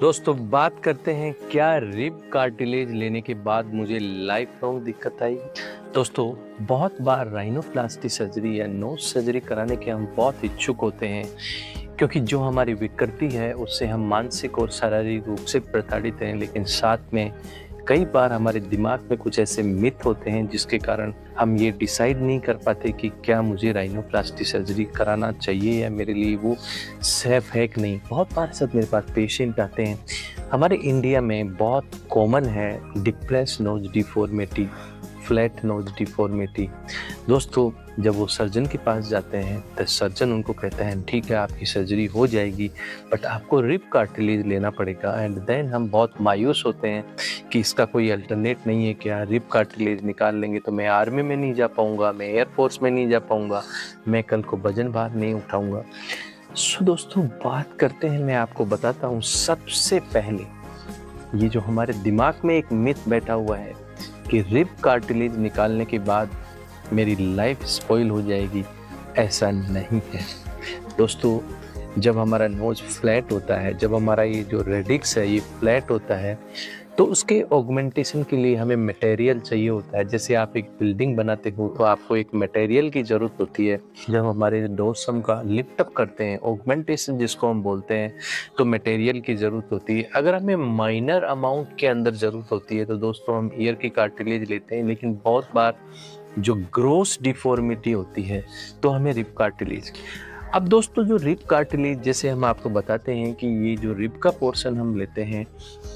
दोस्तों बात करते हैं क्या रिब कार्टिलेज लेने के बाद मुझे लाइफ लॉन्ग दिक्कत आई। दोस्तों बहुत बार राइनोप्लास्टी सर्जरी या नोज सर्जरी कराने के हम बहुत इच्छुक होते हैं क्योंकि जो हमारी विकृति है उससे हम मानसिक और शारीरिक रूप से प्रताड़ित हैं, लेकिन साथ में कई बार हमारे दिमाग में कुछ ऐसे मिथ होते हैं जिसके कारण हम ये डिसाइड नहीं कर पाते कि क्या मुझे राइनोप्लास्टी सर्जरी कराना चाहिए या मेरे लिए वो सेफ है कि नहीं। बहुत बार सब मेरे पास पेशेंट आते हैं। हमारे इंडिया में बहुत कॉमन है depress nose deformity, flat nose deformity. दोस्तों जब वो सर्जन के पास जाते हैं तो सर्जन उनको कहता है ठीक है आपकी सर्जरी हो जाएगी बट आपको रिब कार्टिलेज लेना पड़ेगा। एंड देन हम बहुत मायूस होते हैं कि इसका कोई अल्टरनेट नहीं है, क्या रिब कार्टिलेज निकाल लेंगे तो मैं आर्मी में नहीं जा पाऊंगा, मैं एयरफोर्स में नहीं जा पाऊंगा, मैं कल को वजन भार नहीं उठाऊंगा। सो दोस्तों बात करते हैं, मैं आपको बताता हूँ सबसे पहले ये जो हमारे दिमाग में एक मिथ बैठा हुआ है कि रिब कार्टिलेज निकालने के बाद मेरी लाइफ स्पॉइल हो जाएगी, ऐसा नहीं है। दोस्तों जब हमारा नोज फ्लैट होता है, जब हमारा ये जो रेडिक्स है ये फ्लैट होता है तो उसके ऑगमेंटेशन के लिए हमें मटेरियल चाहिए होता है। जैसे आप एक बिल्डिंग बनाते हो तो आपको एक मटेरियल की ज़रूरत होती है। जब हमारे डोर्सम का लिफ्ट अप करते हैं, ऑगमेंटेशन जिसको हम बोलते हैं, तो मटेरियल की ज़रूरत होती है। अगर हमें माइनर अमाउंट के अंदर ज़रूरत होती है तो दोस्तों हम ईयर की कार्टिलेज लेते हैं, लेकिन बहुत बार जो ग्रोस डिफॉर्मिटी होती है तो हमें रिब कार्टिलेज की। अब दोस्तों जो रिब कार्टिलेज जैसे हम आपको बताते हैं कि ये जो रिब का पोर्शन हम लेते हैं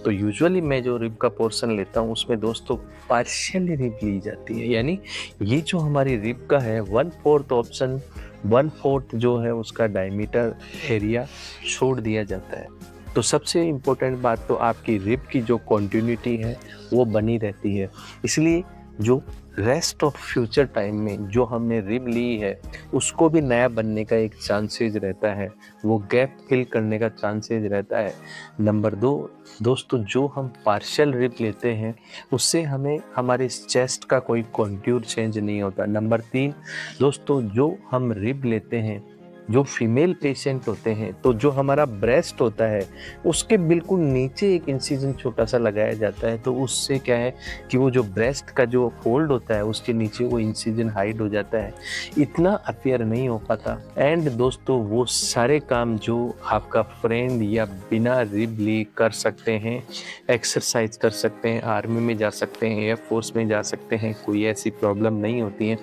तो यूजुअली मैं जो रिब का पोर्शन लेता हूँ उसमें दोस्तों पार्शियल रिब ली जाती है, यानी ये जो हमारी रिब का है 1/4 ऑप्शन 1/4 जो है उसका डायमीटर एरिया छोड़ दिया जाता है। तो सबसे इम्पोर्टेंट बात तो आपकी रिब की जो कॉन्टिन्यूटी है वो बनी रहती है। इसलिए जो रेस्ट ऑफ फ्यूचर टाइम में जो हमने रिब ली है उसको भी नया बनने का एक चांसेज रहता है, वो गैप फिल करने का चांसेज रहता है। नंबर 2 दोस्तों जो हम पार्शियल रिब लेते हैं उससे हमें हमारे चेस्ट का कोई कॉन्टूर चेंज नहीं होता। नंबर 3 दोस्तों जो हम रिब लेते हैं, जो फीमेल पेशेंट होते हैं तो जो हमारा ब्रेस्ट होता है उसके बिल्कुल नीचे एक इंसिजन छोटा सा लगाया जाता है, तो उससे क्या है कि वो जो ब्रेस्ट का जो फोल्ड होता है उसके नीचे वो इंसिजन हाइड हो जाता है, इतना अपियर नहीं हो पाता। एंड दोस्तों वो सारे काम जो आपका फ्रेंड या बिना रिब ली कर सकते हैं, एक्सरसाइज कर सकते हैं, आर्मी में जा सकते हैं, एयरफोर्स में जा सकते हैं, कोई ऐसी प्रॉब्लम नहीं होती है।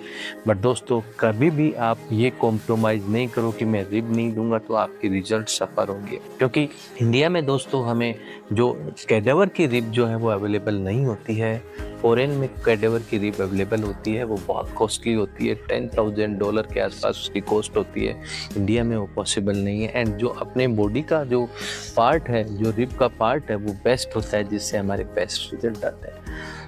बट दोस्तों कभी भी आप ये कॉम्प्रोमाइज़ नहीं करो कि मैं रिब नहीं दूंगा तो आपके रिजल्ट सफ़र होंगे, क्योंकि इंडिया में दोस्तों हमें जो कैडेवर की रिब जो है वो अवेलेबल नहीं होती है। फॉरेन में कैडेवर की रिब अवेलेबल होती है, वो बहुत कॉस्टली होती है, $10,000 के आसपास उसकी कॉस्ट होती है। इंडिया में वो पॉसिबल नहीं है। एंड जो अपने बॉडी का जो पार्ट है, जो रिब का पार्ट है वो बेस्ट होता है, जिससे हमारे बेस्ट रिजल्ट आते हैं।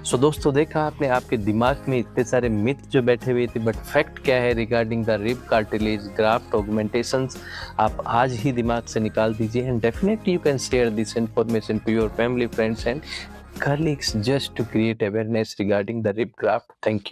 सो दोस्तों देखा आपने, आपके दिमाग में इतने सारे मिथ जो बैठे हुए थे, बट फैक्ट क्या है regarding the rib cartilage graft augmentations, आप आज ही दिमाग से निकाल दीजिए। And definitely you can share this information to your family, friends and colleagues just to create awareness regarding the rib graft. Thank you.